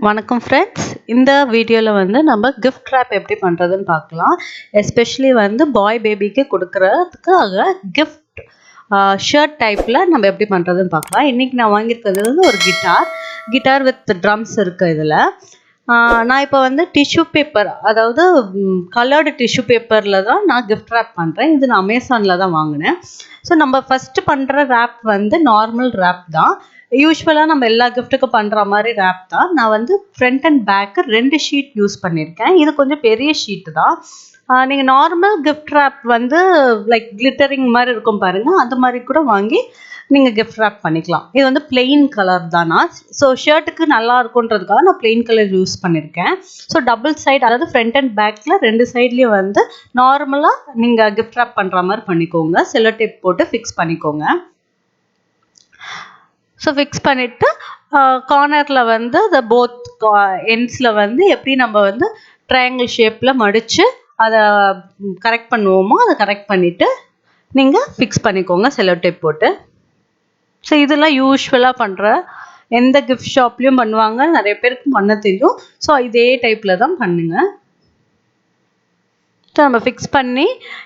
வணக்கம் ஃப்ரெண்ட்ஸ். இந்த வீடியோவில் வந்து நம்ம கிஃப்ட் ரேப் எப்படி பண்ணுறதுன்னு பார்க்கலாம். எஸ்பெஷலி வந்து பாய் பேபிக்கு கொடுக்குறதுக்காக கிஃப்ட் ஷர்ட் டைப்பில் நம்ம எப்படி பண்ணுறதுன்னு பார்க்கலாம். இன்றைக்கி நான் வாங்கியிருக்கிறது வந்து ஒரு கிட்டார் வித் ட்ரம்ஸ் இருக்குது. இதில் நான் இப்போ வந்து டிஷ்யூ பேப்பர், அதாவது கலர்டு டிஷ்யூ பேப்பரில் தான் நான் கிஃப்ட் ரேப் பண்ணுறேன். இது நான் அமேசானில் தான் வாங்கினேன். ஸோ நம்ம ஃபஸ்ட்டு பண்ணுற ரேப் வந்து நார்மல் ரேப் தான். யூஸ்வலாக நம்ம எல்லா கிஃப்ட்டுக்கும் பண்ணுற மாதிரி ரேப் தான். நான் வந்து front and back 2 sheet use பண்ணியிருக்கேன். இது கொஞ்சம் பெரிய ஷீட்டு தான். நீங்கள் நார்மல் கிஃப்ட் ரேப் வந்து லைக் கிளிட்டரிங் மாதிரி இருக்கும் பாருங்கள், அந்த மாதிரி கூட வாங்கி நீங்கள் கிஃப்ட் ரேப் பண்ணிக்கலாம். இது வந்து பிளெயின் கலர் தானா. ஸோ ஷர்ட்டுக்கு நல்லா இருக்குன்றதுக்காக நான் பிளெயின் கலர் யூஸ் பண்ணியிருக்கேன். ஸோ டபுள் சைடு, அதாவது ஃப்ரண்ட் அண்ட் பேக்கில் 2 சைட்லேயும் வந்து நார்மலாக நீங்கள் கிஃப்ட் ரேப் பண்ணுற மாதிரி பண்ணிக்கோங்க. செல்லோ டேப் போட்டு ஃபிக்ஸ் பண்ணிக்கோங்க. ஸோ ஃபிக்ஸ் பண்ணிவிட்டு கார்னரில் வந்து இந்த போத் எண்ட்ஸில் வந்து எப்படி நம்ம வந்து ட்ரையாங்கிள் ஷேப்பில் மடித்து அதை கரெக்ட் பண்ணுவோமோ அதை கரெக்ட் பண்ணிவிட்டு நீங்கள் ஃபிக்ஸ் பண்ணிக்கோங்க செல்லோ டேப் போட்டு. ஸோ இதெல்லாம் யூஸ்வலாக பண்ணுற எந்த கிஃப்ட் ஷாப்லேயும் பண்ணுவாங்க, நிறைய பேருக்கு பண்ண தெரியும். ஸோ இதே டைப்பில் தான் பண்ணுங்கள். ஸோ நம்ம ஃபிக்ஸ் பண்ணி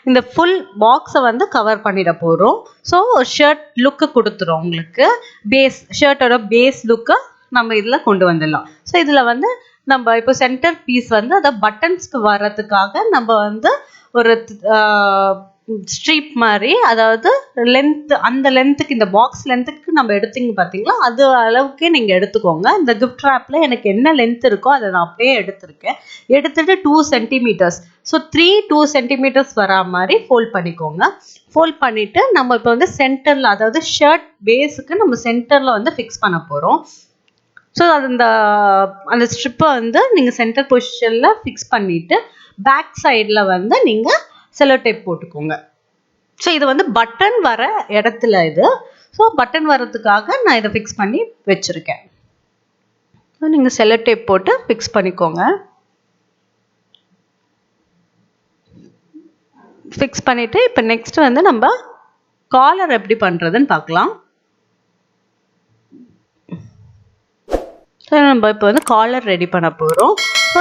இந்த ஃபுல் பாக்ஸை வந்து கவர் பண்ணிட போகிறோம். ஸோ ஒரு ஷர்ட் லுக்கு கொடுத்துரும் உங்களுக்கு. ஷர்ட்டோட பேஸ் லுக்கை நம்ம இதில் கொண்டு வந்துடலாம். ஸோ இதில் வந்து நம்ம இப்போ சென்டர் பீஸ் வந்து அதை பட்டன்ஸ்க்கு வர்றதுக்காக நம்ம வந்து ஒரு ஸ்ட்ரீப் மாதிரி, அதாவது அந்த லென்த்துக்கு, இந்த பாக்ஸ் லென்த்துக்கு நம்ம எடுத்தீங்க பார்த்தீங்களா, அது அளவுக்கே நீங்கள் எடுத்துக்கோங்க. இந்த கிஃப்ட் ரேப்பில் எனக்கு என்ன லென்த் இருக்கோ அதை நான் அப்படியே எடுத்துட்டு 2 சென்டிமீட்டர்ஸ், ஸோ 2 சென்டிமீட்டர்ஸ் வரா மாதிரி ஃபோல்ட் பண்ணிக்கோங்க. ஃபோல்ட் பண்ணிவிட்டு நம்ம இப்போ வந்து சென்டரில், அதாவது ஷர்ட் பேஸுக்கு நம்ம சென்டரில் வந்து ஃபிக்ஸ் பண்ண போகிறோம். ஸோ அந்த ஸ்ட்ரிப்பை வந்து நீங்கள் சென்டர் பொசிஷனில் ஃபிக்ஸ் பண்ணிவிட்டு பேக் சைடில் வந்து நீங்கள் செல்லோ டேப் போட்டுக்கோங்க. ஸோ இது வந்து பட்டன் வர இடத்துல இது. ஸோ பட்டன் வர்றதுக்காக நான் இதை ஃபிக்ஸ் பண்ணி வச்சுருக்கேன். ஸோ நீங்கள் செல்லோ டேப் போட்டு ஃபிக்ஸ் பண்ணிக்கோங்க. ஃபிக்ஸ் பண்ணிவிட்டு இப்போ நெக்ஸ்ட் வந்து நம்ம காலர் எப்படி பண்ணுறதுன்னு பார்க்கலாம். ஸோ நம்ம இப்போ வந்து காலர் ரெடி பண்ண போகிறோம். ஸோ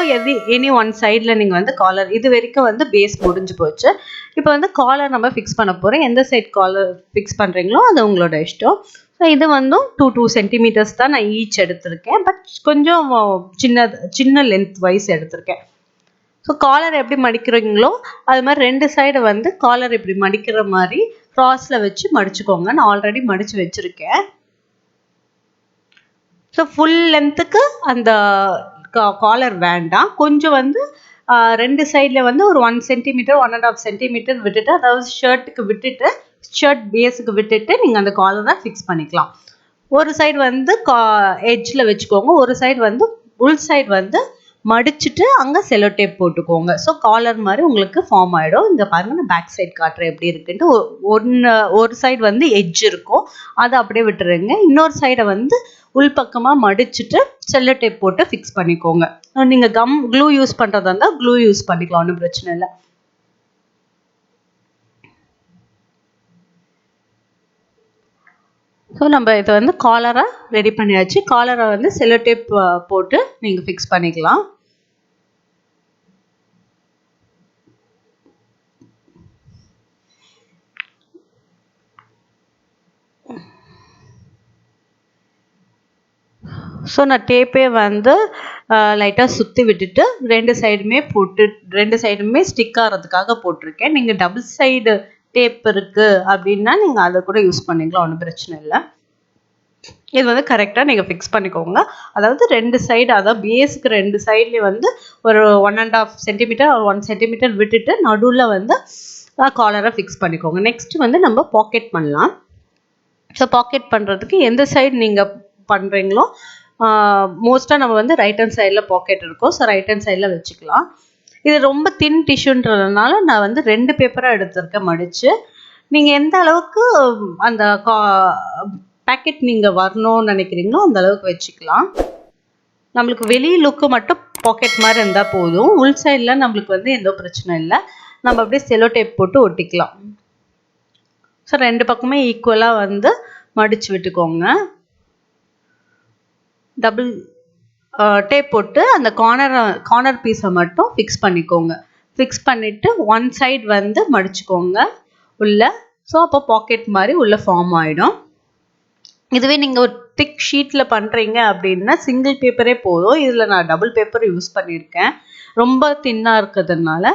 எனி ஒன் சைடில் நீங்கள் வந்து காலர், இது வரைக்கும் வந்து பேஸ் முடிஞ்சு போச்சு. இப்போ வந்து காலர் நம்ம ஃபிக்ஸ் பண்ண போகிறோம். எந்த சைட் காலர் ஃபிக்ஸ் பண்ணுறீங்களோ அது உங்களோட இஷ்டம். ஸோ இது வந்து 2 சென்டிமீட்டர்ஸ் தான் நான் ஈச் எடுத்திருக்கேன். பட் கொஞ்சம் சின்ன லென்த் வைஸ் எடுத்திருக்கேன். ஸோ காலர் எப்படி மடிக்கிறீங்களோ அது மாதிரி 2 சைடு வந்து காலர் இப்படி மடிக்கிற மாதிரி க்ராஸில் வச்சு மடிச்சுக்கோங்க. நான் ஆல்ரெடி மடித்து வச்சுருக்கேன். ஸோ ஃபுல் லென்த்துக்கு அந்த காலர் வேண்டாம். கொஞ்சம் வந்து 2 சைடில் வந்து ஒரு 1 சென்டிமீட்டர் 1.5 சென்டிமீட்டர் விட்டுட்டு, அதாவது ஷர்ட்டுக்கு விட்டுட்டு, ஷர்ட் பேஸுக்கு விட்டுட்டு நீங்கள் அந்த காலரை ஃபிக்ஸ் பண்ணிக்கலாம். ஒரு சைடு வந்து எட்ஜில் வச்சுக்கோங்க, ஒரு சைடு வந்து உள் சைடு வந்து மடிச்சுட்டு அங்கே செல்லோ டேப் போட்டுக்கோங்க. ஸோ காலர் மாதிரி உங்களுக்கு ஃபார்ம் ஆகிடும். இங்கே பாருங்கள், நான் பேக் சைடு காட்டுறேன் எப்படி இருக்குன்ட்டு. ஒரு சைடு வந்து எட்ஜ் இருக்கும், அதை அப்படியே விட்டுருங்க. இன்னொரு சைடை வந்து உள்பக்கமாக மடிச்சுட்டு செல்லோ டேப் போட்டு ஃபிக்ஸ் பண்ணிக்கோங்க. நீங்கள் க்ளூ யூஸ் பண்ணுறதா இருந்தால் க்ளூ யூஸ் பண்ணிக்கலாம், ஒன்றும் பிரச்சனை இல்லை. ஸோ நம்ம இதை வந்து காலராக ரெடி பண்ணியாச்சு. காலரை வந்து செல்லோ டேப் போட்டு நீங்கள் ஃபிக்ஸ் பண்ணிக்கலாம். ஸோ நான் டேப்பே வந்து லைட்டாக சுற்றி விட்டுட்டு 2 சைடுமே ஸ்டிக் ஆகிறதுக்காக போட்டிருக்கேன். நீங்கள் டபுள் சைடு டேப் இருக்குது அப்படின்னா நீங்கள் அதை கூட யூஸ் பண்ணிக்கலாம், ஒன்றும் பிரச்சனை இல்லை. இது வந்து கரெக்டாக நீங்கள் ஃபிக்ஸ் பண்ணிக்கோங்க. அதாவது 2 சைடு, அதாவது பேஸுக்கு 2 சைட்லேயும் வந்து ஒரு 1.5 சென்டிமீட்டர் ஒரு 1 சென்டிமீட்டர் விட்டுட்டு நடுவில் வந்து காலரை ஃபிக்ஸ் பண்ணிக்கோங்க. நெக்ஸ்ட் வந்து நம்ம பாக்கெட் பண்ணலாம். ஸோ பாக்கெட் பண்ணுறதுக்கு எந்த சைடு நீங்கள் பண்ணுறீங்களோ, மோஸ்ட்டாக நம்ம வந்து ரைட் ஹேண்ட் சைடில் பாக்கெட் இருக்கும். ஸோ ரைட் ஹேண்ட் சைடில் வச்சுக்கலாம். இது ரொம்ப தின் டிஷ்யூன்றதுனால நான் வந்து 2 பேப்பராக எடுத்திருக்கேன் மடித்து. நீங்கள் எந்த அளவுக்கு அந்த பேக்கெட் நீங்கள் வரணும்னு நினைக்கிறீங்களோ அந்த அளவுக்கு வச்சுக்கலாம். நம்மளுக்கு வெளி லுக்கு மட்டும் பாக்கெட் மாதிரி இருந்தால் போதும். உள் சைடில் நம்மளுக்கு வந்து எந்த பிரச்சனை இல்லை. நம்ம அப்படியே செல்லோ டேப் போட்டு ஒட்டிக்கலாம். ஸோ 2 பக்கமே ஈக்குவலாக வந்து மடித்து விட்டுக்கோங்க. டபுள் டேப் போட்டு அந்த கார்னர் பீஸை மட்டும் ஃபிக்ஸ் பண்ணிக்கோங்க. ஃபிக்ஸ் பண்ணிவிட்டு ஒன் சைடு வந்து மடிச்சுக்கோங்க உள்ள. ஸோ அப்போ பாக்கெட் மாதிரி உள்ள ஃபார்ம் ஆகிடும். இதுவே நீங்கள் ஒரு திக் ஷீட்டில் பண்ணுறீங்க அப்படின்னா சிங்கிள் பேப்பரே போதும். இதில் நான் டபுள் பேப்பர் யூஸ் பண்ணியிருக்கேன். ரொம்ப தின்னாக இருக்கிறதுனால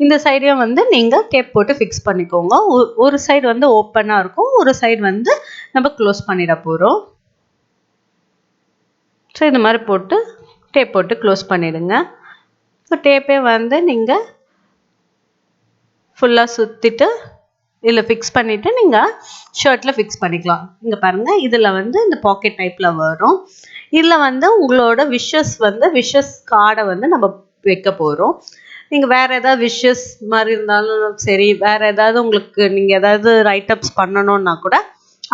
இந்த சைடையும் வந்து நீங்கள் டேப் போட்டு ஃபிக்ஸ் பண்ணிக்கோங்க. ஒரு சைடு வந்து ஓப்பனாக இருக்கும், ஒரு சைடு வந்து நம்ம க்ளோஸ் பண்ணிட போகிறோம். ஸோ இந்த மாதிரி போட்டு டேப் போட்டு க்ளோஸ் பண்ணிடுங்க. ஸோ டேப்பே வந்து நீங்கள் ஃபுல்லாக சுற்றிட்டு இதில் ஃபிக்ஸ் பண்ணிவிட்டு நீங்கள் ஷர்ட்டில் ஃபிக்ஸ் பண்ணிக்கலாம். இங்கே பாருங்கள், இதில் வந்து இந்த பாக்கெட் டைப்பில் வரும். இதில் வந்து உங்களோட விஷஸ் கார்டை வந்து நம்ம வைக்க போகிறோம். நீங்கள் வேறு ஏதாவது விஷஸ் மாதிரி இருந்தாலும் சரி, வேறு ஏதாவது உங்களுக்கு நீங்கள் ஏதாவது ரைட்டப்ஸ் பண்ணணுன்னா கூட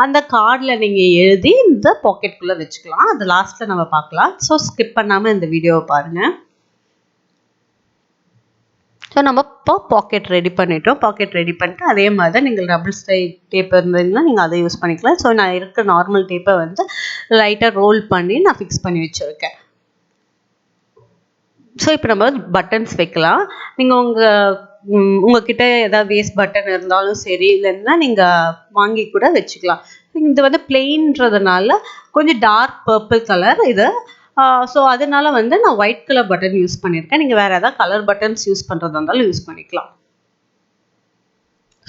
அந்த கார்டில் நீங்கள் எழுதி இந்த பாக்கெட்டுக்குள்ளே வச்சுக்கலாம். அது லாஸ்ட்டில் நம்ம பார்க்கலாம். ஸோ ஸ்கிப் பண்ணாமல் இந்த வீடியோவை பாருங்கள். ஸோ நம்ம இப்போ பாக்கெட் ரெடி பண்ணிட்டோம். பாக்கெட் ரெடி பண்ணிட்டு அதே மாதிரி தான் நீங்கள் டபுள் சைட் டேப் இருந்ததுன்னா நீங்கள் அதை யூஸ் பண்ணிக்கலாம். ஸோ நான் இருக்க நார்மல் டேப்பை வந்து லைட்டாக ரோல் பண்ணி நான் ஃபிக்ஸ் பண்ணி வச்சுருக்கேன். ஸோ இப்போ நம்ம பட்டன்ஸ் வைக்கலாம். நீங்கள் உங்ககிட்ட ஏதாவது வேஸ்ட் பட்டன் இருந்தாலும் சரி, இல்லைன்னா நீங்கள் வாங்கி கூட வச்சுக்கலாம். இது வந்து பிளெயின்றதுனால கொஞ்சம் டார்க் பர்பிள் கலர் இது. ஸோ அதனால வந்து நான் ஒயிட் கலர் பட்டன் யூஸ் பண்ணியிருக்கேன். நீங்கள் வேறு ஏதாவது கலர் பட்டன்ஸ் யூஸ் பண்ணுறதா இருந்தாலும் யூஸ் பண்ணிக்கலாம்.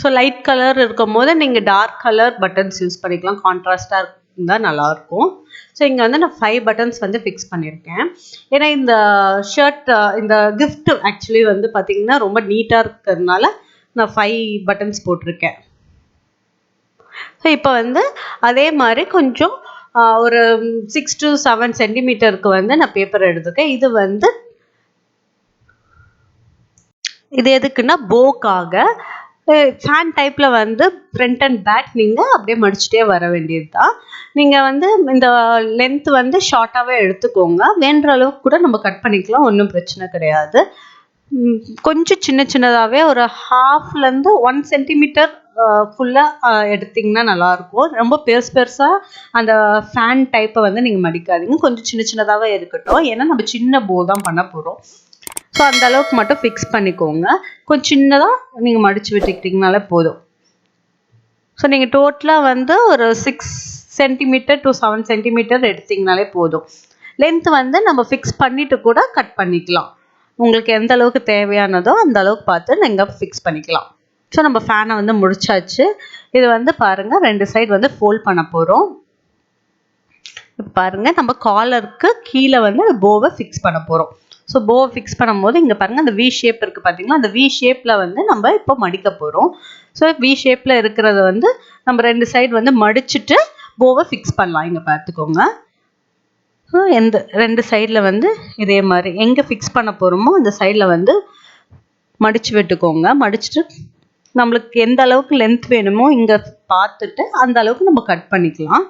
ஸோ லைட் கலர் இருக்கும் போது நீங்கள் டார்க் கலர் பட்டன்ஸ் யூஸ் பண்ணிக்கலாம். கான்ட்ராஸ்டாக இருந்தால் நல்லாயிருக்கும். ஸோ இங்கே வந்து நான் 5 பட்டன்ஸ் வந்து ஃபிக்ஸ் பண்ணியிருக்கேன். ஏன்னா இந்த ஷர்ட் இந்த கிஃப்ட் ஆக்சுவலி வந்து பார்த்திங்கன்னா ரொம்ப நீட்டாக இருக்கிறதுனால நான் 5 பட்டன்ஸ் போட்டிருக்கேன். ஸோ இப்போ வந்து அதே மாதிரி கொஞ்சம் ஒரு 6 to 7 சென்டிமீட்டருக்கு வந்து நான் பேப்பர் எடுத்துக்கேன். இது வந்து இது எதுக்குன்னா போக்காக ஃபேன் டைப்பில் வந்து ஃப்ரண்ட் அண்ட் பேக் நீங்கள் அப்படியே மடிச்சுட்டே வர வேண்டியது தான். நீங்கள் வந்து இந்த லென்த் வந்து ஷார்ட்டாகவே எடுத்துக்கோங்க. வேண்டுற அளவுக்கு கூட நம்ம கட் பண்ணிக்கலாம், ஒன்றும் பிரச்சனை கிடையாது. கொஞ்சம் சின்னதாகவே ஒரு ஹாஃப்லேருந்து 1 சென்டிமீட்டர் ஃபுல்லாக எடுத்திங்கன்னா நல்லாயிருக்கும். ரொம்ப பெருசாக அந்த ஃபேன் டைப்பை வந்து நீங்கள் மடிக்காதீங்க. கொஞ்சம் சின்னதாகவே இருக்கட்டும். ஏன்னா நம்ம சின்ன போ தான் பண்ண போகிறோம். ஸோ அந்த அளவுக்கு மட்டும் ஃபிக்ஸ் பண்ணிக்கோங்க. கொஞ்சம் சின்னதாக நீங்கள் மடித்து விட்டுக்கிட்டிங்கனாலே போதும். ஸோ நீங்கள் டோட்டலாக வந்து ஒரு 6 சென்டிமீட்டர் to 7 சென்டிமீட்டர் எடுத்திங்கனாலே போதும். லென்த் வந்து நம்ம ஃபிக்ஸ் பண்ணிவிட்டு கூட கட் பண்ணிக்கலாம். உங்களுக்கு எந்த அளவுக்கு தேவையானதோ அந்த அளவுக்கு பார்த்து நீங்கள் ஃபிக்ஸ் பண்ணிக்கலாம். ஸோ நம்ம ஃபேனை வந்து முடிச்சாச்சு. இது வந்து பாருங்கள், 2 சைடு வந்து ஃபோல்ட் பண்ண போகிறோம். இப்போ பாருங்கள், நம்ம காலருக்கு கீழே வந்து போவை ஃபிக்ஸ் பண்ண போகிறோம். ஸோ போவை ஃபிக்ஸ் பண்ணும்போது இங்கே பாருங்கள், அந்த வி ஷேப் இருக்குது பார்த்தீங்களா, அந்த வி ஷேப்பில் வந்து நம்ம இப்போ மடிக்க போகிறோம். ஸோ வி ஷேப்பில் இருக்கிறத வந்து நம்ம 2 சைடு வந்து மடிச்சுட்டு போவை ஃபிக்ஸ் பண்ணலாம். இங்கே பார்த்துக்கோங்க, எந்த 2 சைடில் வந்து இதே மாதிரி எங்கே ஃபிக்ஸ் பண்ண போகிறோமோ அந்த சைடில் வந்து மடித்து விட்டுக்கோங்க. மடிச்சுட்டு நம்மளுக்கு எந்த அளவுக்கு லென்த் வேணுமோ இங்கே பார்த்துட்டு அந்த அளவுக்கு நம்ம கட் பண்ணிக்கலாம்.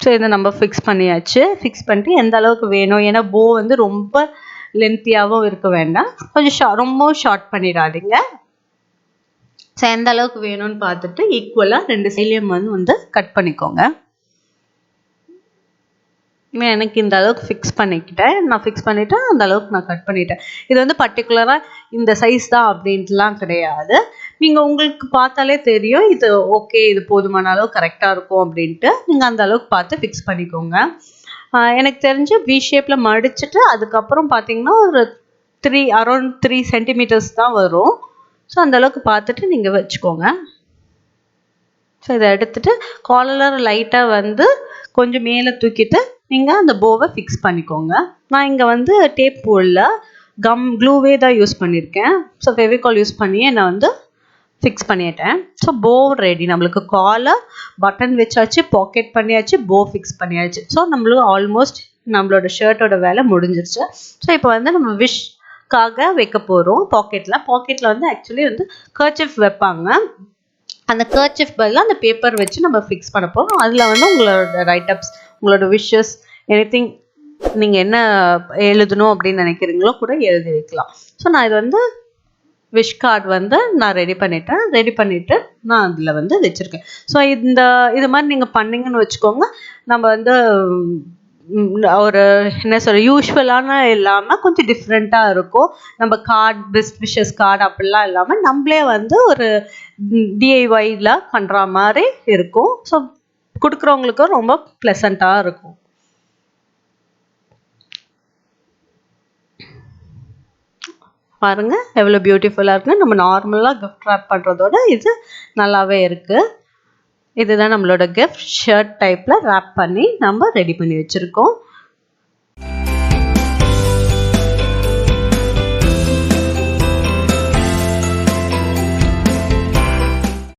ஸோ இதை நம்ம ஃபிக்ஸ் பண்ணியாச்சு. ஃபிக்ஸ் பண்ணிட்டு எந்த அளவுக்கு வேணும், ஏன்னா போ வந்து ரொம்ப லென்த்தியாகவும் இருக்க வேண்டாம், கொஞ்சம் ரொம்பவும் ஷார்ட் பண்ணிடாதீங்க. ஸோ எந்த அளவுக்கு வேணும்னு பார்த்துட்டு ஈக்குவலாக 2 சைட்லையும் வந்து கட் பண்ணிக்கோங்க. எனக்கு இந்த அளவுக்கு ஃபிக்ஸ் பண்ணிக்கிட்டேன். நான் ஃபிக்ஸ் பண்ணிவிட்டு அந்த அளவுக்கு நான் கட் பண்ணிட்டேன். இது வந்து பர்டிகுலராக இந்த சைஸ் தான் அப்படின்ட்டுலாம் கிடையாது. நீங்கள் உங்களுக்கு பார்த்தாலே தெரியும் இது ஓகே, இது போதுமான அளவு கரெக்டாக இருக்கும் அப்படின்ட்டு. நீங்கள் அந்த அளவுக்கு பார்த்து ஃபிக்ஸ் பண்ணிக்கோங்க. எனக்கு தெரிஞ்சு வி ஷேப்பில் மடிச்சுட்டு அதுக்கப்புறம் பார்த்தீங்கன்னா ஒரு அரௌண்ட் 3 சென்டிமீட்டர்ஸ் தான் வரும். ஸோ அந்த அளவுக்கு பார்த்துட்டு நீங்கள் வச்சுக்கோங்க. ஸோ இதை எடுத்துகிட்டு காலர் லைட்டாக வந்து கொஞ்சம் மேலே தூக்கிட்டு நீங்கள் அந்த போவை ஃபிக்ஸ் பண்ணிக்கோங்க. நான் இங்கே வந்து டேப் போடல, க்ளூவே தான் யூஸ் பண்ணியிருக்கேன். ஸோ ஃபெவிகால் யூஸ் பண்ணியே நான் வந்து ஃபிக்ஸ் பண்ணிட்டேன். ஸோ போ ரெடி. நம்மளுக்கு காலர் பட்டன் வச்சாச்சு, பாக்கெட் பண்ணியாச்சு, போ ஃபிக்ஸ் பண்ணியாச்சு. ஸோ நம்மளுக்கு ஆல்மோஸ்ட் நம்மளோட ஷர்ட்டோட வேலை முடிஞ்சிருச்சு. ஸோ இப்போ வந்து நம்ம விஷ்காக வைக்க போகிறோம். பாக்கெட்டில் வந்து ஆக்சுவலி வந்து கர்ச்சிஃப் வைப்பாங்க. அந்த கர்ச்சிஃப் பதிலாக அந்த பேப்பர் வச்சு நம்ம ஃபிக்ஸ் பண்ண போகிறோம். அதில் வந்து உங்களோட ரைட்டப்ஸ், உங்களோட விஷஸ், எனிதிங் நீங்கள் என்ன எழுதணும் அப்படின்னு நினைக்கிறீங்களோ கூட எழுதி வைக்கலாம். ஸோ நான் இது வந்து விஷ் கார்டு வந்து நான் ரெடி பண்ணிவிட்டு நான் அதில் வந்து வச்சுருக்கேன். ஸோ இது மாதிரி நீங்கள் பண்ணிங்கன்னு வச்சுக்கோங்க, நம்ம வந்து ஒரு என்ன சொல்ற யூஷுவலான இல்லாமல் கொஞ்சம் டிஃப்ரெண்ட்டாக இருக்கும். நம்ம கார்டு பெஸ்ட் விஷஸ் கார்டு அப்படிலாம் இல்லாமல் நம்மளே வந்து ஒரு டிஐஒய்ல பண்ணுற மாதிரி இருக்கும். ஸோ கொடுக்குறவங்களுக்கும் ரொம்ப ப்ளசண்ட்டாக இருக்கும். பாருங்க எவ்வளோ பியூட்டிஃபுல்லாக இருக்குன்னு. நம்ம நார்மலாக கிஃப்ட் ரேப் பண்ணுறதோட இது நல்லாவே இருக்குது. இதுதான் நம்மளோட கிஃப்ட் ஷர்ட் டைப்பில் ரேப் பண்ணி நம்ம ரெடி பண்ணி வச்சுருக்கோம்.